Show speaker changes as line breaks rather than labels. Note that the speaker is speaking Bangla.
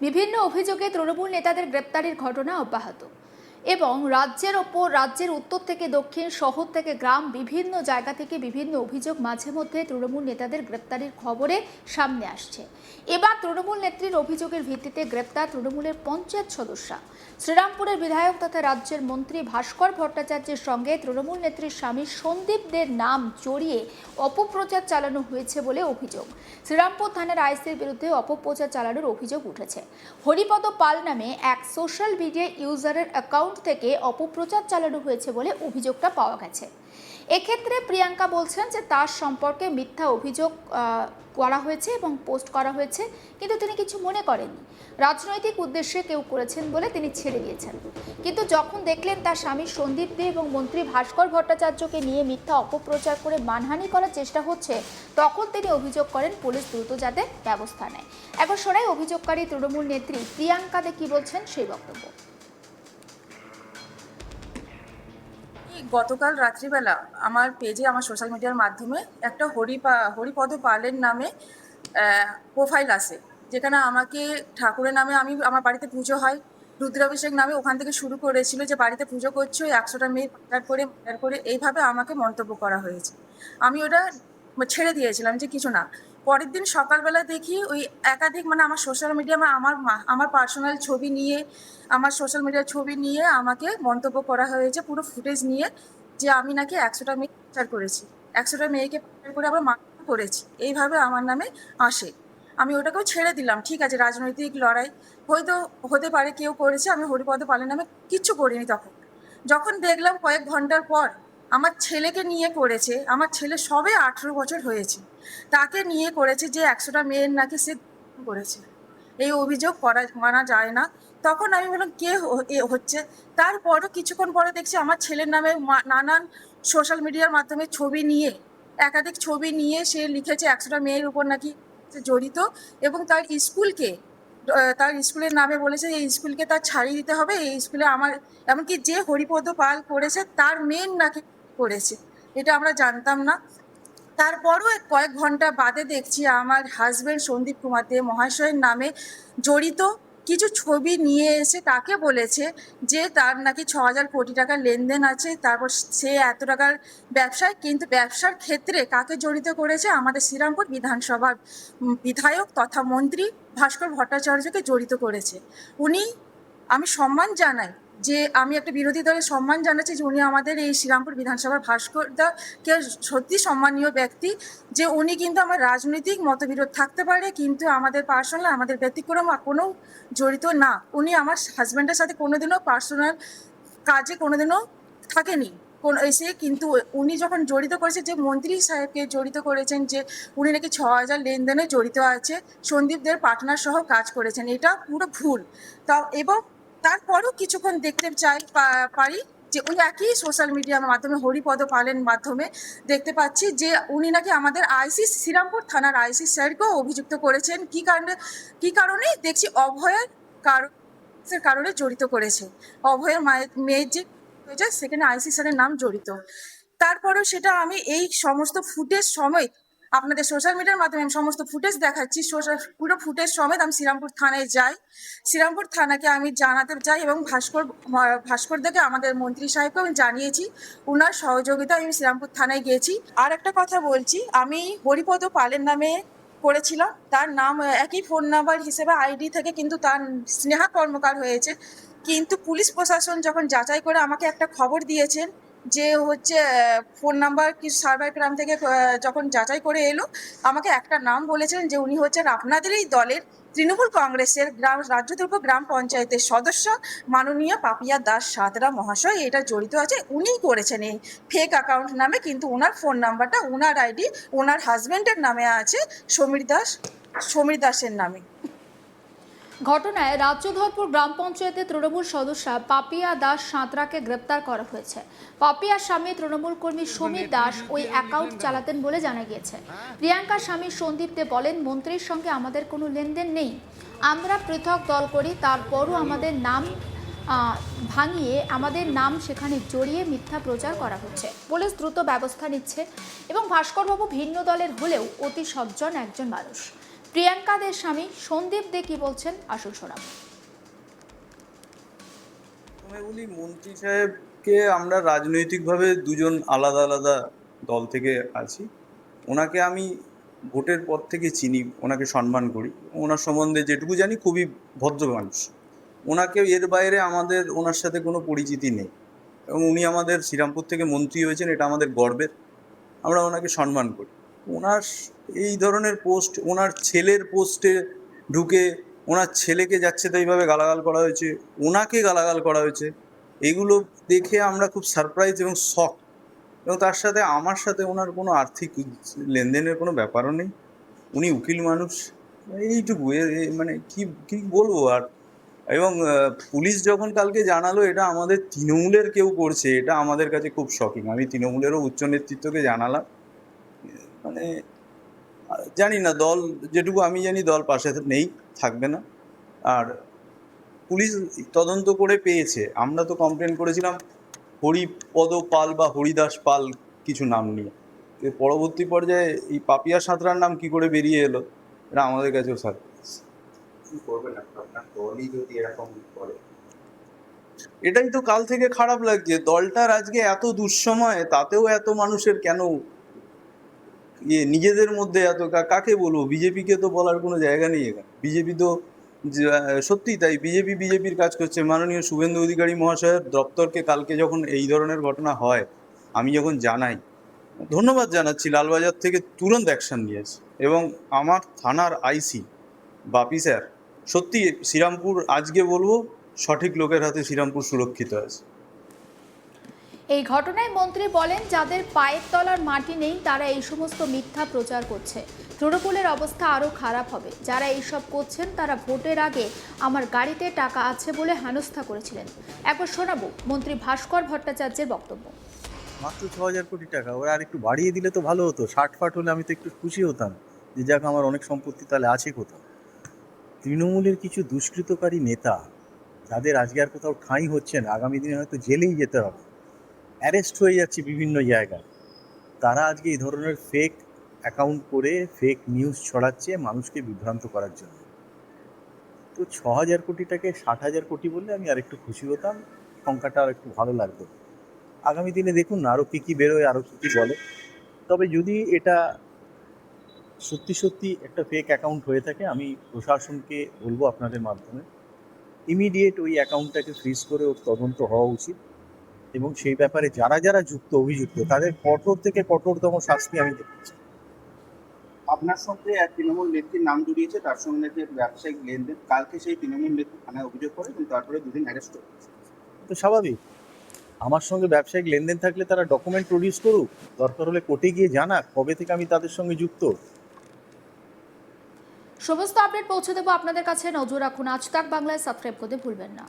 বিভিন্ন অভিযোগে তৃণমূল নেতাদের গ্রেপ্তারের ঘটনা অব্যাহত এবং রাজ্যের উত্তর থেকে দক্ষিণ, শহর থেকে গ্রাম, বিভিন্ন জায়গা থেকে বিভিন্ন অভিযোগ মাঝে মধ্যে তৃণমূল নেতাদের গ্রেপ্তারের খবরে সামনে আসছে। এবার তৃণমূল নেত্রীর অভিযোগের ভিত্তিতে গ্রেপ্তার তৃণমূলের পঞ্চায়েত সদস্যা। শ্রীরামপুরের বিধায়ক তথা রাজ্যের মন্ত্রী ভাস্কর ভট্টাচার্যের সঙ্গে তৃণমূল নেত্রীর স্বামী সন্দীপ দের নাম জড়িয়ে অপপ্রচার চালানো হয়েছে বলে অভিযোগ। শ্রীরামপুর থানার আইসির বিরুদ্ধে অপপ্রচার চালানোর অভিযোগ উঠেছে। হরিপদ পাল নামে এক সোশ্যাল মিডিয়া ইউজারের অ্যাকাউন্ট থেকে অপপ্রচার চালানো হয়েছে বলে অভিযোগটা পাওয়া গেছে। এক্ষেত্রে প্রিয়াঙ্কা বলছেন যে তার সম্পর্কে মিথ্যা অভিযোগ করা হয়েছে এবং পোস্ট করা হয়েছে, কিন্তু তিনি কিছু মনে করেননি। রাজনৈতিক উদ্দেশ্যে কেউ করেছেন বলে তিনি ছেড়ে দিয়েছেন। কিন্তু যখন দেখলেন তার স্বামী সন্দীপ দে এবং মন্ত্রী ভাস্কর ভট্টাচার্যকে নিয়ে মিথ্যা অপপ্রচার করে মানহানি করার চেষ্টা হচ্ছে, তখন তিনি অভিযোগ করেন পুলিশ দ্রুত যাতে ব্যবস্থা নেয়। এখন শোনাই অভিযোগকারী তৃণমূল নেত্রী প্রিয়াঙ্কা দে কি বলছেন সেই বক্তব্য।
গতকাল রাত্রিবেলা আমার পেজে, আমার সোশ্যাল মিডিয়ার মাধ্যমে একটা হরিপদ পালের নামে প্রোফাইল আসে, যেখানে আমাকে ঠাকুরের নামে, আমার বাড়িতে পুজো হয়, রুদ্রাভিষেক নামে ওখান থেকে শুরু করেছিল যে বাড়িতে পুজো করছো, 100টা মেয়ে পাচার করে এইভাবে আমাকে মন্তব্য করা হয়েছে। আমি ওটা ছেড়ে দিয়েছিলাম যে কিছু না। পরের দিন সকালবেলা দেখি ওই একাধিক, আমার সোশ্যাল মিডিয়া, আমার পার্সোনাল ছবি নিয়ে, আমার সোশ্যাল মিডিয়ার ছবি নিয়ে আমাকে মন্তব্য করা হয়েছে, পুরো ফুটেজ নিয়ে, যে আমি নাকি 100টা মেয়ে পাচার করেছি, 100টা মেয়েকে পাচার করে আবার মারধর করেছি, এইভাবে আমার নামে আসে। আমি ওটাকেও ছেড়ে দিলাম। ঠিক আছে, রাজনৈতিক লড়াই হয়তো হতে পারে, কেউ করেছে, আমি হরিপদ পালের নামে কিচ্ছু করিনি। যখন দেখলাম কয়েক ঘন্টার পর আমার ছেলেকে নিয়ে করেছে, আমার ছেলে সবে 18 বছর হয়েছে, তাকে নিয়ে করেছে যে 100টা মেয়ের নাকি সে করেছে, এই অভিযোগ মানা যায় না। তখন আমি বললাম কে হচ্ছে। তারপরও কিছুক্ষণ পরে দেখছি আমার ছেলের নামে নানান সোশ্যাল মিডিয়ার মাধ্যমে ছবি নিয়ে, একাধিক ছবি নিয়ে সে লিখেছে 100টা মেয়ের উপর নাকি জড়িত, এবং তার স্কুলের নামে বলেছে এই স্কুলকে তার ছাড়িয়ে দিতে হবে, এই স্কুলে আমার, এমনকি যে হরিপদ পাল করেছে তার মেয়ের নাকি করেছে। এটা আমরা জানতাম না। তারপরও কয়েক ঘন্টা বাদে দেখছি আমার হাজবেন্ড সন্দীপ কুমার দে মহাশয়ের নামে জড়িত কিছু ছবি নিয়ে এসে তাকে বলেছে যে তার নাকি 6,000 কোটি টাকার লেনদেন আছে, তারপর সে এত টাকার ব্যবসায়, কিন্তু ব্যবসার ক্ষেত্রে কাকে জড়িত করেছে, আমাদের শ্রীরামপুর বিধানসভার বিধায়ক তথা মন্ত্রী ভাস্কর ভট্টাচার্যকে জড়িত করেছে। আমি সম্মান জানাই, যে আমি একটা বিরোধী দলের সম্মান জানাচ্ছি যে উনি আমাদের এই শ্রীরামপুর বিধানসভার ভাস্করদাকে সত্যি সম্মানীয় ব্যক্তি, যে উনি কিন্তু আমার রাজনৈতিক মতবিরোধ থাকতে পারে, কিন্তু আমাদের পার্সোনাল, আমাদের ব্যতিক্রম কোনো জড়িত না। উনি আমার হাজব্যান্ডের সাথে কোনোদিনও পার্সোনাল কাজে কোনোদিনও থাকেনি এসে, কিন্তু উনি যখন জড়িত করেছে, যে মন্ত্রী সাহেবকে জড়িত করেছেন, যে উনি নাকি 6,000 লেনদেনে জড়িত আছে, সন্দীপদের পার্টনার সহ কাজ করেছেন, এটা পুরো ভুল। এবং তারপরও কিছুক্ষণ দেখতে পারি যে উনি একই সোশ্যাল মিডিয়ার মাধ্যমে, হরিপদ পালের মাধ্যমে দেখতে পাচ্ছি যে উনি নাকি আমাদের শ্রীরামপুর থানার আইসি স্যারকেও অভিযুক্ত করেছেন। কি কারণে দেখছি অভয়ের কারণে জড়িত করেছে। অভয়ের মেয়ের যে হয়েছে সেখানে আইসি স্যারের নাম জড়িত। তারপরেও সেটা আমি এই সমস্ত ফুটেজ সমেত আপনাদের সোশ্যাল মিডিয়ার মাধ্যমে সমস্ত ফুটেজ দেখাচ্ছি, পুরো ফুটেজ সমেত আমি শ্রীরামপুর থানায় যাই। শ্রীরামপুর থানাকে আমি জানাতে চাই, এবং ভাস্করদাকে, আমাদের মন্ত্রী সাহেবকে আমি জানিয়েছি, ওনার সহযোগিতা আমি শ্রীরামপুর থানায় গিয়েছি। আর একটা কথা বলছি, আমি হরিপদ পালের নামে করেছিলাম, তার নাম একই ফোন নাম্বার হিসেবে আইডি থেকে, কিন্তু তার স্নেহা কর্মকার হয়েছে। কিন্তু পুলিশ প্রশাসন যখন যাচাই করে আমাকে একটা খবর দিয়েছেন যে হচ্ছে ফোন নাম্বার কি সার্ভার গ্রাম থেকে যখন যাচাই করে এলো, আমাকে একটা নাম বলেছেন যে উনি হচ্ছেন আপনাদেরই দলের তৃণমূল কংগ্রেসের রাজ্যদুর্গ গ্রাম পঞ্চায়েতের সদস্য মাননীয় পাপিয়া দাস সাঁতরা মহাশয় এটা জড়িত আছে, উনিই করেছেন এই ফেক অ্যাকাউন্ট নামে, কিন্তু ওনার ফোন নাম্বারটা, ওনার আইডি ওনার হাজব্যান্ডের নামে আছে, সমীর দাসের নামে।
ঘটনায় রাজ্যধরপুর গ্রাম পঞ্চায়েতের তৃণমূল সদস্যা পাপিয়া দাস সাঁতরাকে গ্রেপ্তার করা হয়েছে। পাপিয়ার স্বামী তৃণমূল কর্মী সমীর দাস ওই অ্যাকাউন্ট চালাতেন বলে জানা গিয়েছে। প্রিয়াঙ্কার স্বামী সন্দীপ দে বলেন, মন্ত্রীর সঙ্গে আমাদের কোনো লেনদেন নেই, আমরা পৃথক দল করি, তারপরও আমাদের নাম ভাঙিয়ে আমাদের নাম সেখানে জড়িয়ে মিথ্যা প্রচার করা হচ্ছে। পুলিশ দ্রুত ব্যবস্থা নিচ্ছে এবং ভাস্করবাবু ভিন্ন দলের হলেও অতি সজ্জন একজন মানুষ। প্রিয়াঙ্কা দের স্বামী সন্দীপ দে কি বলছেন আসুন শোনাবো।
প্রথমে বলি, মন্ত্রী সাহেবকে আমরা রাজনৈতিকভাবে দুজন আলাদা আলাদা দল থেকে আছি। ওনাকে আমি ভোটের পর থেকে চিনি, ওনাকে সম্মান করি, ওনার সম্বন্ধে যেটুকু জানি খুবই ভদ্র মানুষ। ওনাকে এর বাইরে আমাদের ওনার সাথে কোনো পরিচিতি নেই, এবং উনি আমাদের শ্রীরামপুর থেকে মন্ত্রী হয়েছেন, এটা আমাদের গর্বের। আমরা ওনাকে সম্মান করি। ওনার এই ধরনের পোস্ট, ওনার ছেলের পোস্টে ঢুকে ওনার ছেলেকে যাচ্ছে তাইভাবে গালাগাল করা হয়েছে, ওনাকে গালাগাল করা হয়েছে, এগুলো দেখে আমরা খুব সারপ্রাইজ এবং শক। এবং তার সাথে আমার সাথে ওনার কোনো আর্থিক লেনদেনের কোনো ব্যাপারও নেই। উনি উকিল মানুষ, এইটুকু। মানে কি কি বলবো আর। এবং পুলিশ যখন কালকে জানালো এটা আমাদের তৃণমূলের কেউ করছে, এটা আমাদের কাছে খুব শকিং। আমি তৃণমূলেরও উচ্চ নেতৃত্বকে জানালাম। মানে জানি না, দল যেটুকু আমি জানি দল পাশে নেই, থাকবে না। আর পুলিশ তদন্ত করে পেয়েছে। আমরা তো কমপ্লেন করেছিলাম হরিপদ পাল বা হরিদাস পাল কিছু নাম নিয়ে। এর পরবর্তী পর্যায়ে এই পাপিয়া সাঁতরার নাম কি করে বেরিয়ে এলো, এটা আমাদের কাছেও সারপ্রাইজ।
কি করবেন আপনার দলই যদি এরকম করে?
এটাই তো কাল থেকে খারাপ লাগছে। দলটার আজকে এত দুঃসময়, তাতেও এত মানুষের কেন নিজেদের মধ্যে এত কাকে বলবো? বিজেপিকে তো বলার কোনো জায়গা নেই এখানে। বিজেপি তো সত্যিই তাই, বিজেপির কাজ করছে। মাননীয় শুভেন্দু অধিকারী মহাশয়ের দপ্তরকে কালকে যখন এই ধরনের ঘটনা হয়, আমি যখন জানাই, ধন্যবাদ জানাচ্ছি, লালবাজার থেকে তুরন্ত অ্যাকশন নিয়েছে। এবং আমার থানার আইসি বাপি স্যার, সত্যি শ্রীরামপুর আজকে বলবো সঠিক লোকের হাতে শ্রীরামপুর সুরক্ষিত আছে।
এই ঘটনায় মন্ত্রী বলেন, যাদের পায়ের তলার মাটি নেই তারা এই সমস্ত মিথ্যা প্রচার করছে। তৃণমূলের অবস্থা আরও খারাপ হবে। যারা এইসব করছেন তারা ভোটের আগে আমার গাড়িতে টাকা আছে বলে হেনস্থা করেছিলেন। একবার শোনাবো মন্ত্রী ভাস্কর ভট্টাচার্যের বক্তব্য।
মাত্র 6,000 কোটি টাকা, ওরা আর একটু বাড়িয়ে দিলে তো ভালো হতো। 60 হলে আমি তো একটু খুশি হতাম যে যাক, আমার অনেক সম্পত্তি তাহলে আছে কোথাও। তৃণমূলের কিছু দুষ্কৃতকারী নেতা, যাদের আজকে আর কোথাও ঠাঁই হচ্ছে না, আগামী দিনে হয়তো জেলেই যেতে হবে, অ্যারেস্ট হয়ে যাচ্ছে বিভিন্ন জায়গায়, তারা আজকে এই ধরনের ফেক অ্যাকাউন্ট করে ফেক নিউজ ছড়াচ্ছে মানুষকে বিভ্রান্ত করার জন্য। তো 6,000 কোটিটাকে 60,000 কোটি বললে আমি আর একটু খুশি হতাম, সংখ্যাটা আর একটু ভালো লাগতো। আগামী দিনে দেখুন না আরও কী কী বেরোয়, আরও কী কী বলে। তবে যদি এটা সত্যি সত্যি একটা ফেক অ্যাকাউন্ট হয়ে থাকে, আমি প্রশাসনকে বলবো আপনাদের মাধ্যমে ইমিডিয়েট ওই অ্যাকাউন্টটাকে ফ্রিজ করে ওর তদন্ত হওয়া উচিত, এবং সেই ব্যাপারে যারা যারা অভিযুক্ত তাদের কঠোর থেকে কঠোরতম শাস্তি আমি দেখতে চাই।
আপনার সঙ্গে এক তৃণমূল নেত্রীর নাম জড়িয়েছে, তার সঙ্গে নাকি ব্যবসায়িক লেনদেন। কালকে সেই তৃণমূল নেত্রী থানায় অভিযোগ করে এবং তারপরে দুদিন অ্যারেস্ট হয়।
তো স্বাভাবিক, আমার সঙ্গে ব্যবসায়িক লেনদেন থাকলে তারা ডকুমেন্ট প্রডিউস করুক, দরকার হলে কোর্টে গিয়ে জানাক কবে থেকে আমি তাদের সঙ্গে যুক্ত।
সমস্ত আপডেট পৌঁছে দেবো আপনাদের কাছে। নজর রাখুন আজ তাক বাংলায়, সাবস্ক্রাইব করতে ভুলবেন না।